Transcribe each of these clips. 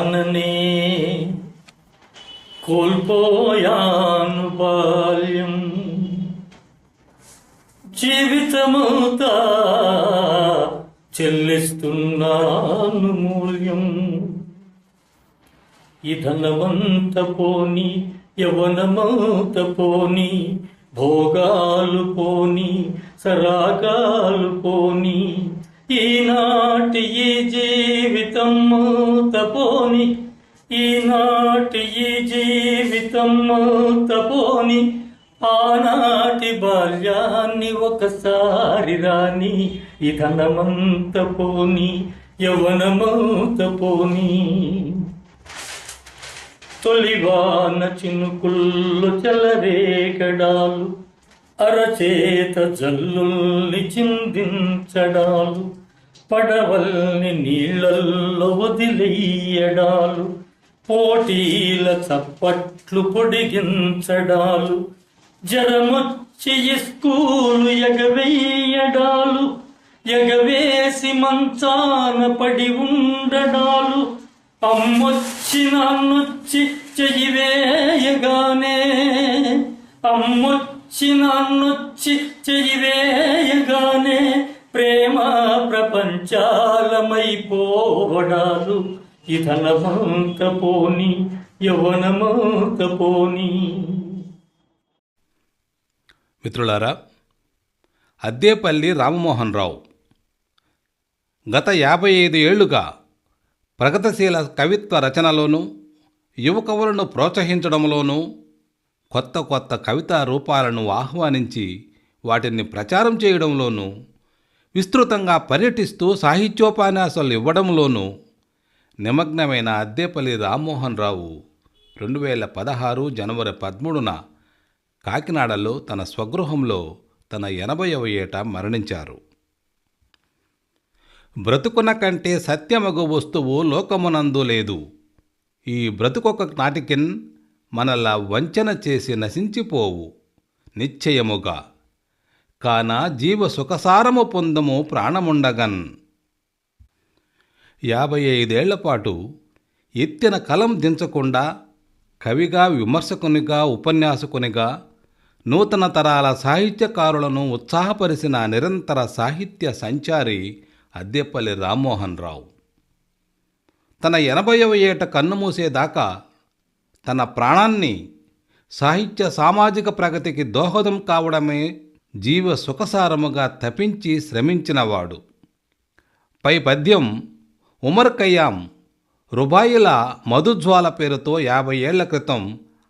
కాననే కోల్పోయాను బాల్యం, జీవితమంతా చెల్లిస్తున్నాను మూల్యం. ఈ ధనమంత పోని, యవనమంత పోని, భోగాలు పోని, సరాగాలు పోని, ఈనాటి ఈ జీవితం తపోని, ఈనాటి ఈ జీవితం తపోని, ఆనాటి బాల్యాన్ని ఒకసారి రాని, ఈ ధనమంత పోని, యవనమంత పోని. తొలివాన చినుకుల్లో చెలరేగడాలు, అరచేత జల్లుల్ని చిందించడాలు, పడవల్ని నీళ్ళల్లో వదిలేయడాలు, పోటీల చప్పట్లు పొడిగించడాలు, జరమొచ్చి స్కూలు ఎగవేయడాలు, ఎగవేసి మంచాన పడి ఉండడాలు, అమ్మొచ్చి నాన్నొచ్చి చెయ్యివేయగానే, అమ్మొచ్చి నాన్నొచ్చి చెయ్యివేయగానే, ప్రేమ ప్రపంచాలమైపోవడాలు, ఈ ధనమంత పోని, యవనమంత పోని. మిత్రులారా, అద్దేపల్లి రామమోహన్ రావు గత 55 ఏళ్లుగా ప్రగతిశీల కవిత్వ రచనలోనూ, యువ కవులను ప్రోత్సహించడంలోనూ, కొత్త కొత్త కవితా రూపాలను ఆహ్వానించి వాటిని ప్రచారం చేయడంలోనూ, విస్తృతంగా పర్యటిస్తూ సాహిత్యోపన్యాసాలు ఇవ్వడంలోనూ నిమగ్నమైన అద్దేపల్లి రామ్మోహన్ రావు 2016 జనవరి 13న కాకినాడలో తన స్వగృహంలో తన 80వ ఏట మరణించారు. బ్రతుకున కంటే సత్యమగు వస్తువు లోకమునందు లేదు, ఈ బ్రతుకొక నాటికిన్ మనలా వంచన చేసి నశించిపోవు నిశ్చయముగా, కాన జీవ సుఖసారము పొందము ప్రాణముండగన్. 55 ఏళ్లపాటు ఎత్తిన కలం దించకుండా కవిగా, విమర్శకునిగా, ఉపన్యాసకునిగా నూతన తరాల సాహిత్యకారులను ఉత్సాహపరిచిన నిరంతర సాహిత్య సంచారి అద్దేపల్లి రామ్మోహన్ రావు తన 80వ ఏట కన్నుమూసేదాకా తన ప్రాణాన్ని సాహిత్య సామాజిక ప్రగతికి దోహదం కావడమే జీవ సుఖసారముగా తపించి శ్రమించినవాడు. పై పద్యం ఉమర్ ఖయ్యాం రుబాయిల మధుజ్వాల పేరుతో 50 ఏళ్ల క్రితం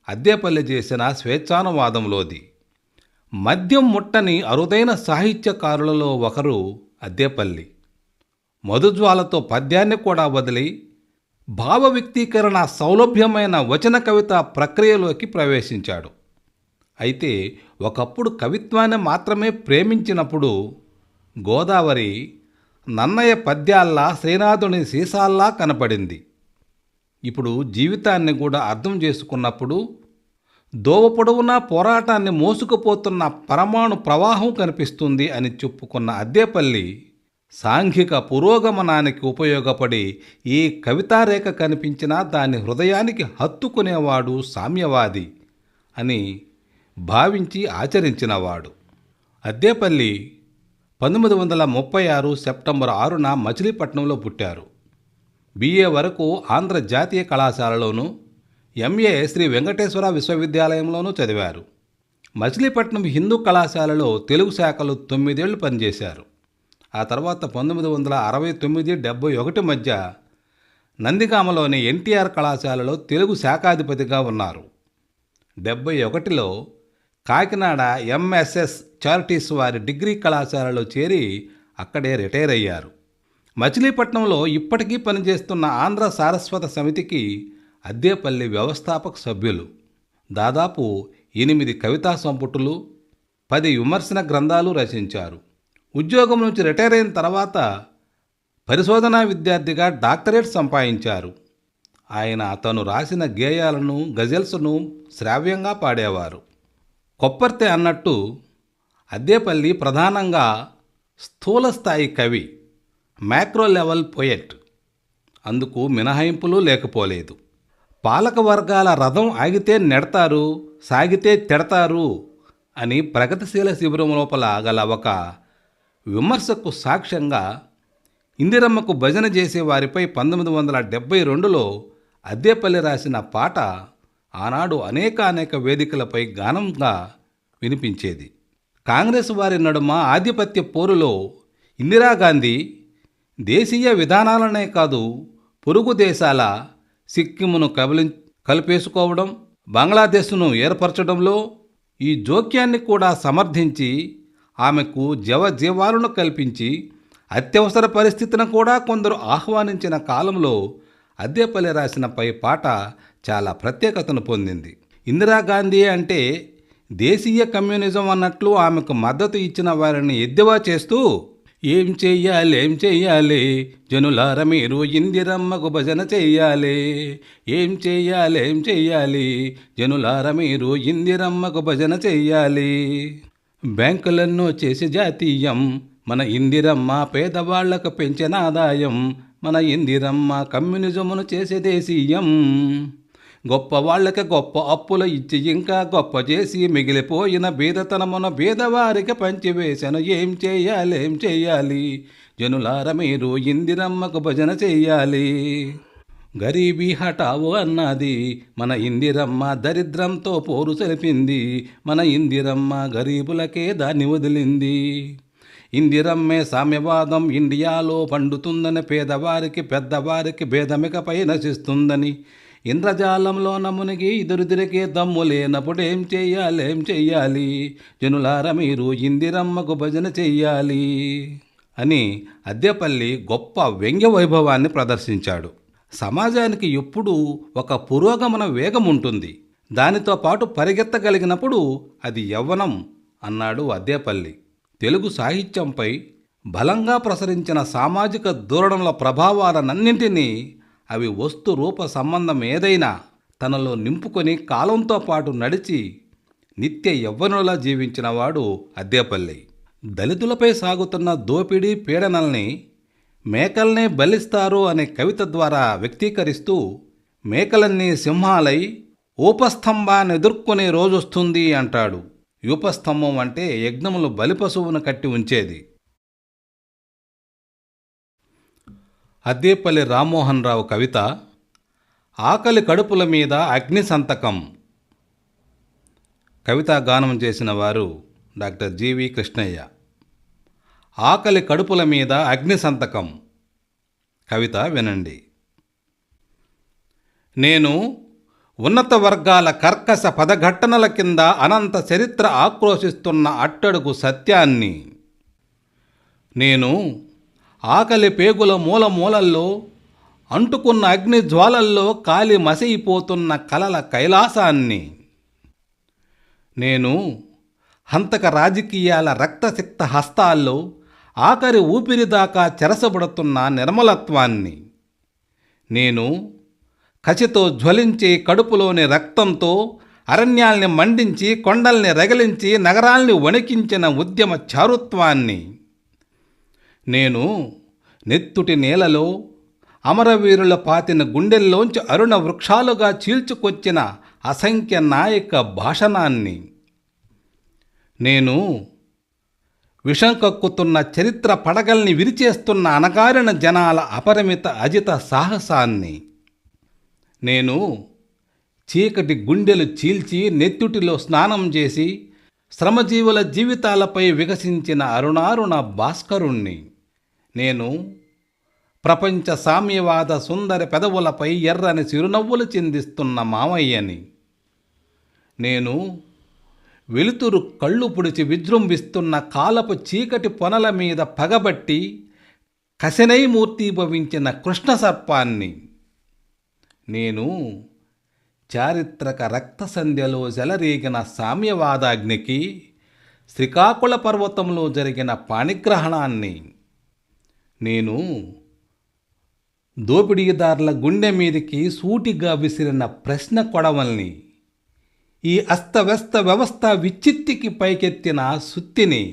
అద్దేపల్లి చేసిన స్వేచ్ఛానువాదంలోది. మద్యం ముట్టని అరుదైన సాహిత్యకారులలో ఒకరు అద్దేపల్లి. మధుజ్వాలతో పద్యాన్ని కూడా వదిలి భావ వ్యక్తీకరణ సౌలభ్యమైన వచన కవిత ప్రక్రియలోకి ప్రవేశించాడు. అయితే ఒకప్పుడు కవిత్వాన్ని మాత్రమే ప్రేమించినప్పుడు గోదావరి నన్నయ్య పద్యాల్లా శ్రీనాథుని సీసాల్లా కనపడింది. ఇప్పుడు జీవితాన్ని కూడా అర్థం చేసుకున్నప్పుడు దోవ పొడవునా పోరాటాన్ని మోసుకుపోతున్న పరమాణు ప్రవాహం కనిపిస్తుంది అని చెప్పుకున్న అద్దేపల్లి సాంఘిక పురోగమనానికి ఉపయోగపడి ఏ కవితారేఖ కనిపించినా దాని హృదయానికి హత్తుకునేవాడు సామ్యవాది అని భావించి ఆచరించినవాడు. అద్దేపల్లి 1936 సెప్టెంబర్ 6న మచిలీపట్నంలో పుట్టారు. BA వరకు ఆంధ్ర జాతీయ కళాశాలలోనూ, MA శ్రీ వెంకటేశ్వర విశ్వవిద్యాలయంలోనూ చదివారు. మచిలీపట్నం హిందూ కళాశాలలో తెలుగు శాఖలు 9 ఏళ్లు పనిచేశారు. ఆ తర్వాత 1969-71 మధ్య నందిగామలోని NTR కళాశాలలో తెలుగు శాఖాధిపతిగా ఉన్నారు. 71లో కాకినాడ MSS చారిటీస్ వారి డిగ్రీ కళాశాలలో చేరి అక్కడే రిటైర్ అయ్యారు. మచిలీపట్నంలో ఇప్పటికీ పనిచేస్తున్న ఆంధ్ర సారస్వత సమితికి అద్దేపల్లి వ్యవస్థాపక సభ్యులు. దాదాపు 8 కవితా సంపుటులు, 10 విమర్శన గ్రంథాలు రచించారు. ఉద్యోగం నుంచి రిటైర్ అయిన తర్వాత పరిశోధనా విద్యార్థిగా డాక్టరేట్ సంపాదించారు. ఆయన తను రాసిన గేయాలను, గజల్స్ను శ్రావ్యంగా పాడేవారు. కొప్పర్తె అన్నట్టు అద్దేపల్లి ప్రధానంగా స్థూల స్థాయి కవి, మ్యాక్రో లెవెల్ పోయెట్. అందుకు మినహాయింపులు లేకపోలేదు. పాలక వర్గాల రథం ఆగితే నెడతారు, సాగితే తిడతారు అని ప్రగతిశీల శిబిరం లోపల గల ఒక విమర్శకు సాక్ష్యంగా ఇందిరమ్మకు భజన చేసే వారిపై 1972లో అద్దేపల్లి రాసిన పాట ఆనాడు అనేక వేదికలపై గానంగా వినిపించేది. కాంగ్రెస్ వారి నడుమ ఆధిపత్య పోరులో ఇందిరాగాంధీ దేశీయ విధానాలనే కాదు, పొరుగు దేశాల సిక్కిమును కలిపేసుకోవడం, బంగ్లాదేశ్ను ఏర్పరచడంలో ఈ జోక్యాన్ని కూడా సమర్థించి ఆమెకు జీవాలను కల్పించి అత్యవసర పరిస్థితిని కూడా కొందరు ఆహ్వానించిన కాలంలో అద్దేపల్లి రాసిన పై పాట చాలా ప్రత్యేకతను పొందింది. ఇందిరాగాంధీ అంటే దేశీయ కమ్యూనిజం అన్నట్లు ఆమెకు మద్దతు ఇచ్చిన వారిని ఎద్దేవా చేస్తూ ఏం చెయ్యాలి జనులార మీరు ఇందిరమ్మకు భజన చెయ్యాలి, ఏం చెయ్యాలి జనులార మీరు ఇందిరమ్మకు భజన చెయ్యాలి. బ్యాంకులన్నో చేసి జాతీయం మన ఇందిరమ్మ, పేదవాళ్లకు పెంచిన ఆదాయం మన ఇందిరమ్మ, కమ్యూనిజమును చేసే దేశీయం. గొప్ప వాళ్ళకి గొప్ప అప్పులు ఇచ్చి ఇంకా గొప్ప చేసి మిగిలిపోయిన బీదతనమున బీదవారికి పంచివేశను. ఏం చెయ్యాలి జనులార మీరు ఇందిరమ్మకు భజన చెయ్యాలి. గరీబీ హఠావు అన్నది మన ఇందిరమ్మ, దరిద్రంతో పోరు సరిపింది మన ఇందిరమ్మ, గరీబులకే దాన్ని వదిలింది. ఇందిరమ్మే సామ్యవాదం ఇండియాలో పండుతుందని, పేదవారికి పెద్దవారికి భేదమికపై నశిస్తుందని, ఇంద్రజాలంలో మునిగి ఎదురుదిరిగే దమ్ము లేనప్పుడు ఏం చెయ్యాలి జనులార మీరు ఇందిరమ్మకు భజన చెయ్యాలి అని అద్దేపల్లి గొప్ప వ్యంగ్య వైభవాన్ని ప్రదర్శించాడు. సమాజానికి ఎప్పుడూ ఒక పురోగమన వేగం ఉంటుంది, దానితో పాటు పరిగెత్తగలిగినప్పుడు అది యవ్వనం అన్నాడు అద్దేపల్లి. తెలుగు సాహిత్యంపై బలంగా ప్రసరించిన సామాజిక ధోరణుల ప్రభావాలన్నింటినీ అవి వస్తు రూప సంబంధం ఏదైనా తనలో నింపుకొని కాలంతో పాటు నడిచి నిత్య యవ్వనులా జీవించినవాడు అద్దేపల్లి. దళితులపై సాగుతున్న దోపిడీ పీడనల్ని మేకల్నే బలిస్తారు అనే కవిత ద్వారా వ్యక్తీకరిస్తూ మేకలన్నీ సింహాలై ఊపస్తంభాన్ని ఎదుర్కొనే రోజొస్తుంది అంటాడు. యూపస్తంభం అంటే యజ్ఞములు బలిపశువును కట్టి ఉంచేది. అద్దేపల్లి రామ్మోహన్ రావు కవిత ఆకలి కడుపుల మీద అగ్ని సంతకం. కవితా గానం చేసిన వారు డాక్టర్ జీవి కృష్ణయ్య. ఆకలి కడుపుల మీద అగ్ని సంతకం కవిత వినండి. నేను ఉన్నత వర్గాల కర్కశ పదఘట్టనల కింద అనంత చరిత్ర ఆక్రోశిస్తున్న అట్టడుగు సత్యాన్ని, నేను ఆకలి పేగుల మూలమూలల్లో అంటుకున్న అగ్ని జ్వాలల్లో కాలి మసైపోతున్న కలల కైలాసాన్ని, నేను హంతక రాజకీయాల రక్తసిక్త హస్తాల్లో ఆఖరి ఊపిరి దాకా చెరసబడుతున్న నిర్మలత్వాన్ని, నేను కసితో జ్వలించి కడుపులోని రక్తంతో అరణ్యాల్ని మండించి కొండల్ని రగిలించి నగరాల్ని వణికించిన ఉద్యమ చారుత్వాన్ని, నేను నెత్తుటి నేలలో అమరవీరుల పాతిన గుండెల్లోంచి అరుణ వృక్షాలుగా చీల్చుకొచ్చిన అసంఖ్య నాయక భాషణాన్ని, నేను విషం కక్కుతున్న చరిత్ర పడగల్ని విరిచేస్తున్న అణగారిన జనాల అపరిమిత అజిత సాహసాన్ని, నేను చీకటి గుండెలు చీల్చి నెత్తుటిలో స్నానం చేసి శ్రమజీవుల జీవితాలపై వికసించిన అరుణారుణ భాస్కరుణ్ణి, నేను ప్రపంచ సామ్యవాద సుందర పెదవులపై ఎర్రని చిరునవ్వులు చిందిస్తున్న మామయ్యని, నేను వెలుతురు కళ్ళు పుడిచి విజృంభిస్తున్న కాలపు చీకటి పొనల మీద పగబట్టి కశనై మూర్తీభవించిన కృష్ణ సర్పాన్ని, నేను చారిత్రక రక్త సంధ్యలో జలరేగిన సామ్యవాదాగ్నికి శ్రీకాకుళ పర్వతంలో జరిగిన పాణిగ్రహణాన్ని, నేను దోపిడీదారుల గుండె మీదికి సూటిగా విసిరిన ప్రశ్న కొడవల్ని, ఈ అస్తవ్యస్త వ్యవస్థ విచ్చిత్తికి పైకెత్తిన సుత్తిని,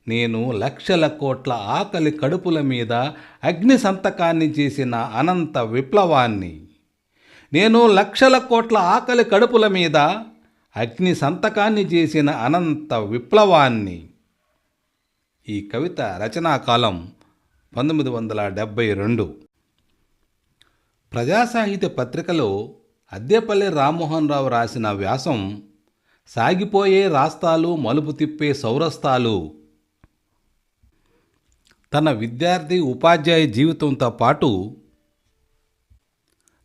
నేను లక్షల కోట్ల ఆకలి కడుపుల మీద అగ్ని సంతకాన్ని చేసిన అనంత విప్లవాన్ని. నేను లక్షల కోట్ల ఆకలి కడుపుల మీద అగ్ని సంతకాన్ని చేసిన అనంత విప్లవాన్ని. ఈ కవిత రచనాకాలం 1972. ప్రజాసాహిత్య పత్రికలో అద్దేపల్లి రామ్మోహన్ రావు రాసిన వ్యాసం సాగిపోయే రాస్తాలు మలుపు తిప్పే సౌరస్తాలు. తన విద్యార్థి ఉపాధ్యాయ జీవితంతో పాటు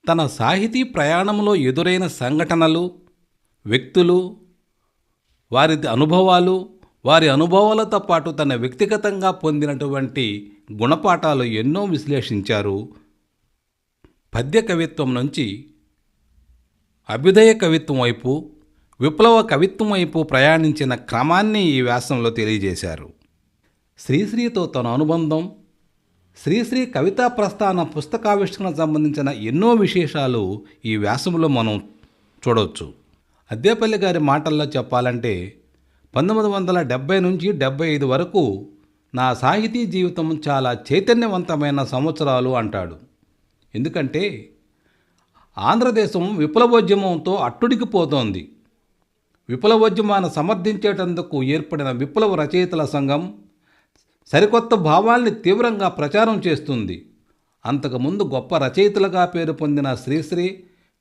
తన సాహితీ ప్రయాణంలో ఎదురైన సంఘటనలు, వ్యక్తులు, వారి అనుభవాలు, వారి అనుభవాలతో పాటు తన వ్యక్తిగతంగా పొందినటువంటి గుణపాఠాలు ఎన్నో విశ్లేషించారు. పద్య కవిత్వం నుంచి అభ్యుదయ కవిత్వం వైపు, విప్లవ కవిత్వం వైపు ప్రయాణించిన క్రమాన్ని ఈ వ్యాసంలో తెలియజేశారు. శ్రీశ్రీతో తన అనుబంధం, శ్రీశ్రీ కవితా ప్రస్థాన పుస్తకావిష్కరణకు సంబంధించిన ఎన్నో విశేషాలు ఈ వ్యాసంలో మనం చూడవచ్చు. అద్దేపల్లి గారి మాటల్లో చెప్పాలంటే 1970 నుంచి 75 వరకు నా సాహితీ జీవితం చాలా చైతన్యవంతమైన సంవత్సరాలు అంటాడు. ఎందుకంటే ఆంధ్రదేశం విప్లవోద్యమంతో అట్టుడికిపోతోంది. విప్లవోద్యమాన్ని సమర్థించేటందుకు ఏర్పడిన విప్లవ రచయితల సంఘం సరికొత్త భావాల్ని తీవ్రంగా ప్రచారం చేస్తుంది. అంతకుముందు గొప్ప రచయితలుగా పేరు పొందిన శ్రీశ్రీ,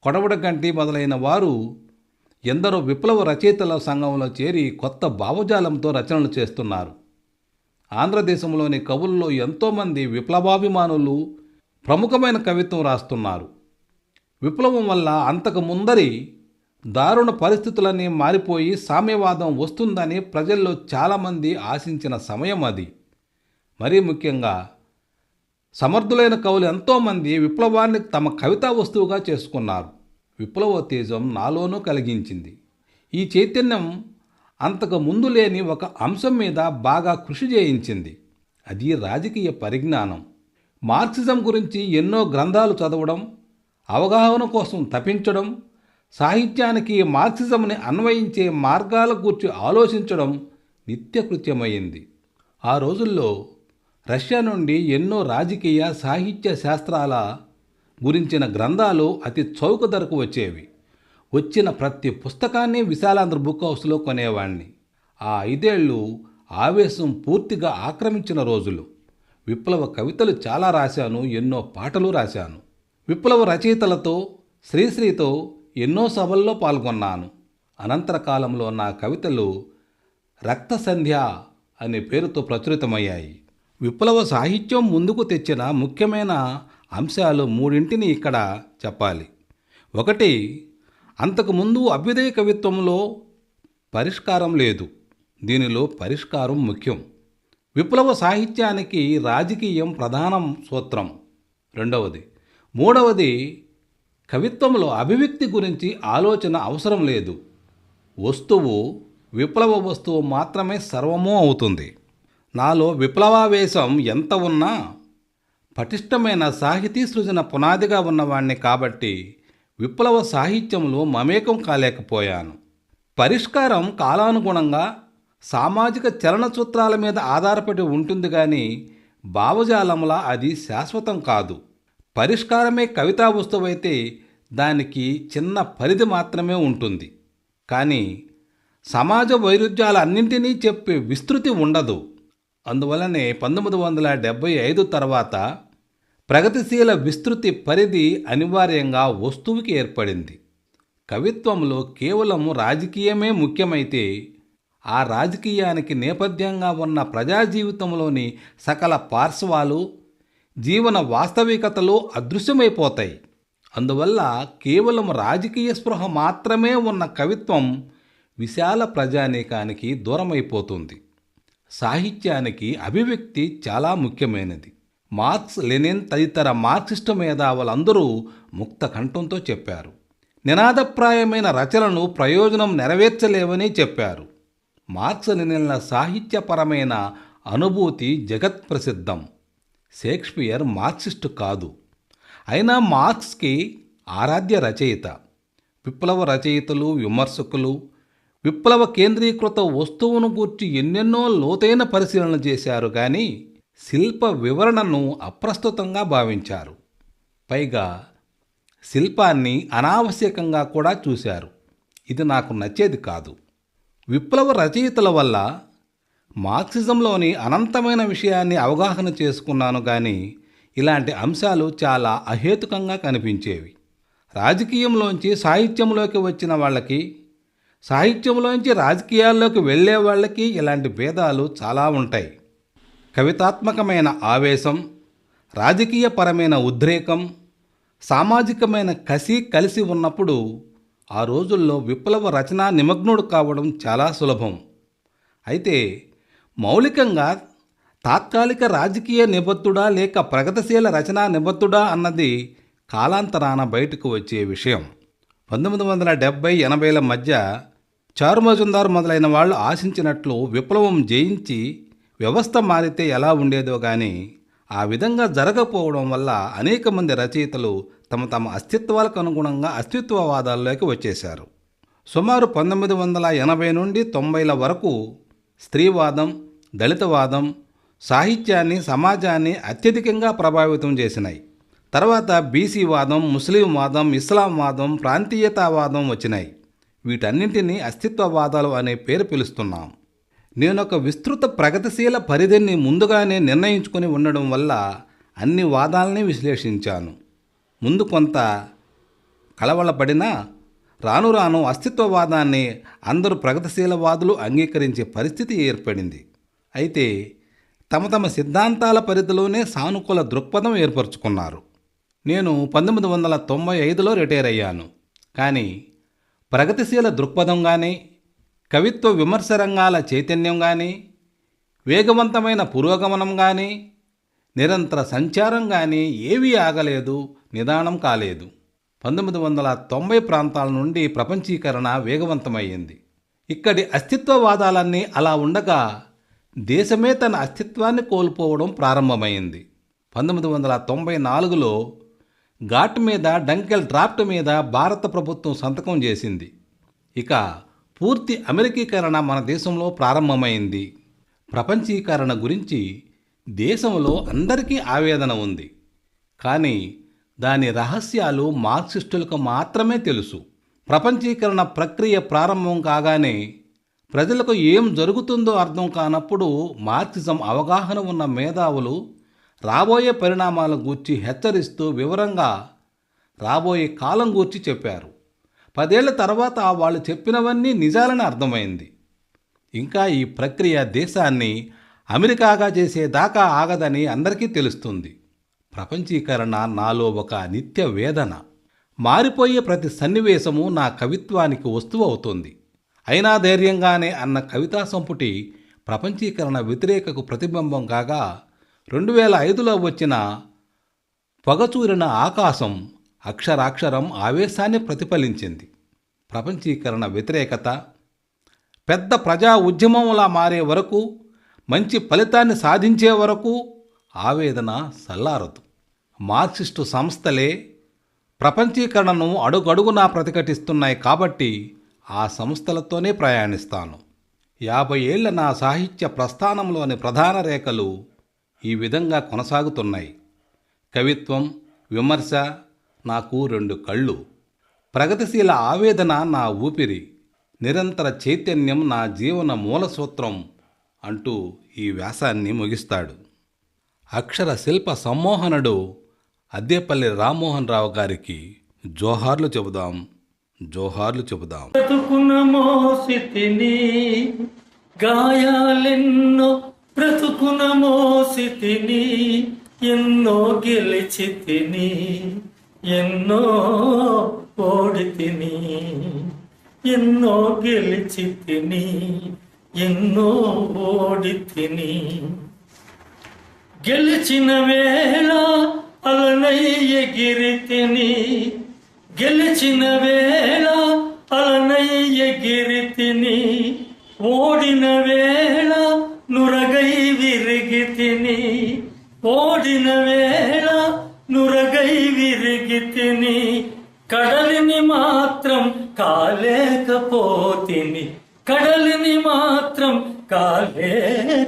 కొడవడగంటి మొదలైన వారు ఎందరో విప్లవ రచయితల సంఘంలో చేరి కొత్త భావజాలంతో రచనలు చేస్తున్నారు. ఆంధ్రదేశంలోని కవుల్లో ఎంతోమంది విప్లవాభిమానులు ప్రముఖమైన కవిత్వం రాస్తున్నారు. విప్లవం వల్ల అంతకు ముందరి దారుణ పరిస్థితులన్నీ మారిపోయి సామ్యవాదం వస్తుందని ప్రజల్లో చాలామంది ఆశించిన సమయం అది. మరీ ముఖ్యంగా సమర్థులైన కవులు ఎంతోమంది విప్లవాన్ని తమ కవితా వస్తువుగా చేసుకున్నారు. విప్లవోత్తేజం నాలోనూ కలిగించింది. ఈ చైతన్యం అంతకు ముందు లేని ఒక అంశం మీద బాగా కృషి చేయించింది. అది రాజకీయ పరిజ్ఞానం. మార్క్సిజం గురించి ఎన్నో గ్రంథాలు చదవడం, అవగాహన కోసం తపించడం, సాహిత్యానికి మార్క్సిజంని అన్వయించే మార్గాల గురించి ఆలోచించడం నిత్యకృత్యమైంది. ఆ రోజుల్లో రష్యా నుండి ఎన్నో రాజకీయ సాహిత్య శాస్త్రాల గురించిన గ్రంథాలు అతి చౌక ధరకు వచ్చేవి. వచ్చిన ప్రతి పుస్తకాన్ని విశాలాంధ్ర బుక్ హౌస్లో కొనేవాణ్ణి. ఆ 5 ఏళ్ళు ఆవేశం పూర్తిగా ఆక్రమించిన రోజులు. విప్లవ కవితలు చాలా రాశాను, ఎన్నో పాటలు రాశాను. విప్లవ రచయితలతో, శ్రీశ్రీతో ఎన్నో సభల్లో పాల్గొన్నాను. అనంతర కాలంలో నా కవితలు రక్త సంధ్య అనే పేరుతో ప్రచురితమయ్యాయి. విప్లవ సాహిత్యం ముందుకు తెచ్చిన ముఖ్యమైన అంశాలు 3 ఇక్కడ చెప్పాలి. 1, అంతకుముందు అభ్యుదయ కవిత్వంలో పరిష్కారం లేదు. దీనిలో పరిష్కారం ముఖ్యం. విప్లవ సాహిత్యానికి రాజకీయం ప్రధాన సూత్రం. 2, 3, కవిత్వంలో అభివ్యక్తి గురించి ఆలోచన అవసరం లేదు. వస్తువు, విప్లవ వస్తువు మాత్రమే సర్వమూ అవుతుంది. నాలో విప్లవావేశం ఎంత ఉన్నా పటిష్టమైన సాహితీ సృజన పునాదిగా ఉన్నవాణ్ణి కాబట్టి విప్లవ సాహిత్యంలో మమేకం కాలేకపోయాను. పరిష్కారం కాలానుగుణంగా సామాజిక చలనసూత్రాల మీద ఆధారపడి ఉంటుంది కానీ భావజాలంలా అది శాశ్వతం కాదు. పరిష్కారమే కవితా వస్తువైతే దానికి చిన్న పరిధి మాత్రమే ఉంటుంది. కానీ సమాజ వైరుధ్యాలన్నింటినీ చెప్పే విస్తృతి ఉండదు. అందువలనే 1975 తర్వాత ప్రగతిశీల విస్తృతి పరిధి అనివార్యంగా వస్తువుకి ఏర్పడింది. కవిత్వంలో కేవలం రాజకీయమే ముఖ్యమైతే ఆ రాజకీయానికి నేపథ్యంగా ఉన్న ప్రజా జీవితంలోని సకల పార్శ్వాలు, జీవన వాస్తవికతలు అదృశ్యమైపోతాయి. అందువల్ల కేవలం రాజకీయ స్పృహ మాత్రమే ఉన్న కవిత్వం విశాల ప్రజానీకానికి దూరమైపోతుంది. సాహిత్యానికి అభివ్యక్తి చాలా ముఖ్యమైనది. మార్క్స్, లెనిన్ తదితర మార్క్సిస్టు మేధావులందరూ ముక్త కంఠంతో చెప్పారు. నినాదప్రాయమైన రచనలు ప్రయోజనం నెరవేర్చలేవని చెప్పారు. మార్క్స్, లెనిన్ల సాహిత్యపరమైన అనుభూతి జగత్ ప్రసిద్ధం. షేక్స్పియర్ మార్క్సిస్టు కాదు. అయినా మార్క్స్కి ఆరాధ్య రచయిత. విప్లవ రచయితలు, విమర్శకులు విప్లవ కేంద్రీకృత వస్తువును గూర్చి ఎన్నెన్నో లోతైన పరిశీలన చేశారు కానీ శిల్ప వివరణను అప్రస్తుతంగా భావించారు. పైగా శిల్పాన్ని అనావశ్యకంగా కూడా చూశారు. ఇది నాకు నచ్చేది కాదు. విప్లవ రచయితల వల్ల మార్క్సిజంలోని అనంతమైన విషయాన్ని అవగాహన చేసుకున్నాను కానీ ఇలాంటి అంశాలు చాలా అహేతుకంగా కనిపించేవి. రాజకీయంలోంచి సాహిత్యంలోకి వచ్చిన వాళ్ళకి, సాహిత్యంలోంచి రాజకీయాల్లోకి వెళ్ళే వాళ్ళకి ఇలాంటి భేదాలు చాలా ఉంటాయి. కవితాత్మకమైన ఆవేశం, రాజకీయపరమైన ఉద్రేకం, సామాజికమైన కసి కలిసి ఉన్నప్పుడు ఆ రోజుల్లో విప్లవ రచనా నిమగ్నుడు కావడం చాలా సులభం. అయితే మౌలికంగా తాత్కాలిక రాజకీయ నిబద్ధుడా లేక ప్రగతిశీల రచనా నిబద్ధుడా అన్నది కాలాంతరాన బయటకు వచ్చే విషయం. 1970-80ల మధ్య చారు మజుందార్ మొదలైన వాళ్ళు ఆశించినట్లు విప్లవం జయించి వ్యవస్థ మారితే ఎలా ఉండేదో కానీ ఆ విధంగా జరగకపోవడం వల్ల అనేక మంది రచయితలు తమ తమ అస్తిత్వాలకు అనుగుణంగా అస్తిత్వవాదాల్లోకి వచ్చేశారు. సుమారు 1980 నుండి 90ల వరకు స్త్రీవాదం, దళితవాదం సాహిత్యాన్ని, సమాజాన్ని అత్యధికంగా ప్రభావితం చేసినాయి. తర్వాత బీసీ వాదం, ముస్లిం వాదం, ఇస్లాం వాదం, ప్రాంతీయతావాదం వచ్చినాయి. వీటన్నింటినీ అస్తిత్వవాదాలు అనే పేరు పిలుస్తున్నాం. నేనొక విస్తృత ప్రగతిశీల పరిధిని ముందుగానే నిర్ణయించుకొని ఉండడం వల్ల అన్ని వాదాలని విశ్లేషించాను. ముందు కొంత కలవలపడినా రాను రాను అస్తిత్వవాదాన్ని అందరూ ప్రగతిశీలవాదులు అంగీకరించే పరిస్థితి ఏర్పడింది. అయితే తమ తమ సిద్ధాంతాల పరిధిలోనే సానుకూల దృక్పథం ఏర్పరచుకున్నారు. నేను 1995లో రిటైర్ అయ్యాను. కానీ ప్రగతిశీల దృక్పథం కానీ, కవిత్వ విమర్శ రంగాల చైతన్యం కానీ, వేగవంతమైన పురోగమనం కానీ, నిరంతర సంచారం కానీ ఏవీ ఆగలేదు, నిదానం కాలేదు. 1990 ప్రాంతాల నుండి ప్రపంచీకరణ వేగవంతమయ్యింది. ఇక్కడి అస్తిత్వవాదాలన్నీ అలా ఉండగా దేశమే తన అస్తిత్వాన్ని కోల్పోవడం ప్రారంభమైంది. 1994లో ఘాట్ మీద, డంకెల్ డ్రాఫ్ట్ మీద భారత ప్రభుత్వం సంతకం చేసింది. ఇక పూర్తి అమెరికీకరణ మన దేశంలో ప్రారంభమైంది. ప్రపంచీకరణ గురించి దేశంలో అందరికీ ఆవేదన ఉంది. కానీ దాని రహస్యాలు మార్క్సిస్టులకు మాత్రమే తెలుసు. ప్రపంచీకరణ ప్రక్రియ ప్రారంభం కాగానే ప్రజలకు ఏం జరుగుతుందో అర్థం కానప్పుడు మార్క్సిజం అవగాహన ఉన్న మేధావులు రాబోయే పరిణామాల గూర్చి హెచ్చరిస్తూ వివరంగా రాబోయే కాలం గూర్చి చెప్పారు. 10 ఏళ్ల తర్వాత వాళ్ళు చెప్పినవన్నీ నిజాలని అర్థమైంది. ఇంకా ఈ ప్రక్రియ దేశాన్ని అమెరికాగా చేసేదాకా ఆగదని అందరికీ తెలుస్తుంది. ప్రపంచీకరణ నాలో ఒక నిత్య వేదన. మారిపోయే ప్రతి సన్నివేశము నా కవిత్వానికి వస్తువు అవుతుంది. అయినా ధైర్యంగానే అన్న కవితా సంపుటి ప్రపంచీకరణ వ్యతిరేకకు ప్రతిబింబం కాగా 2005లో వచ్చిన పొగచూరిన ఆకాశం అక్షరాక్షరం ఆవేశాన్ని ప్రతిఫలించింది. ప్రపంచీకరణ వ్యతిరేకత పెద్ద ప్రజా ఉద్యమంలా మారే వరకు, మంచి ఫలితాన్ని సాధించే వరకు ఆవేదన సల్లారదు. మార్క్సిస్టు సంస్థలే ప్రపంచీకరణను అడుగడుగునా ప్రతిఘటిస్తున్నాయి కాబట్టి ఆ సంస్థలతోనే ప్రయాణిస్తాను. 50 ఏళ్ల నా సాహిత్య ప్రస్థానంలోని ప్రధాన రేఖలు ఈ విధంగా కొనసాగుతున్నాయి. కవిత్వం, విమర్శ నాకు 2 కళ్ళు. ప్రగతిశీల ఆవేదన నా ఊపిరి. నిరంతర చైతన్యం నా జీవన మూలసూత్రం అంటూ ఈ వ్యాసాన్ని ముగిస్తాడు. అక్షర శిల్ప సమ్మోహనుడు అద్దేపల్లి రామ్మోహన్ రావు గారికి జోహార్లు చెబుదాం, జోహార్లు చెబుదాం. బ్రతుకున మోసితిని గాయాలెన్నో, బ్రతుకున మోసితిని ఎన్నో గెలిచితిని, ఎన్నో ఓడితిని, ఎన్నో గెలిచితిని, ఎన్నో ఓడితిని. గెలిచిన వేళ అలనై ఎగిరితిని, గెలిచిన వేళ అలనై ఎగిరితిని, ఓడిన వేళ నురగై విరిగితిని, ఓడిన వేళ నురగై విరిగితిని. కడలిని మాత్రం కాలేకపోతిని, కడలిని మాత్రం కాలేకపోతిని.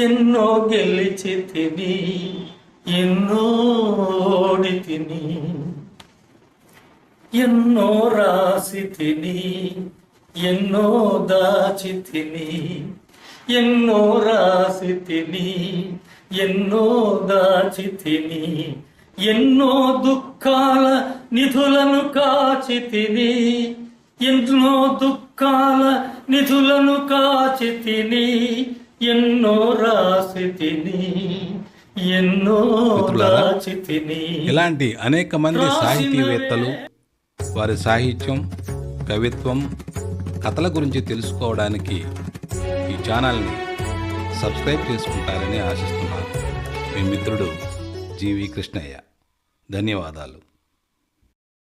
ఎన్నో గెలిచి తిని ఎన్నో ఓడి తిని, ఎన్నో రాసి తిని ఎన్నో దాచి తిని, ఎన్నో రాసి తిని ఎన్నో దాచి తిని, ఎన్నో దుఃఖాల నిధులను కాచి తిని, ఎన్నో దుఃఖాల నిధులను కాచి తిని, ఎన్నో రాసి తిని ఎన్నో మిత్రులారా, దాచి తిని. ఇలాంటి అనేక మంది సాహితీవేత్తలు వారి సాహిత్యం, కవిత్వం, కథల గురించి తెలుసుకోవడానికి ఈ ఛానల్ని సబ్స్క్రైబ్ చేసుకుంటారని ఆశిస్తున్నాను. మీ మిత్రుడు జీవి కృష్ణయ్య. ధన్యవాదాలు.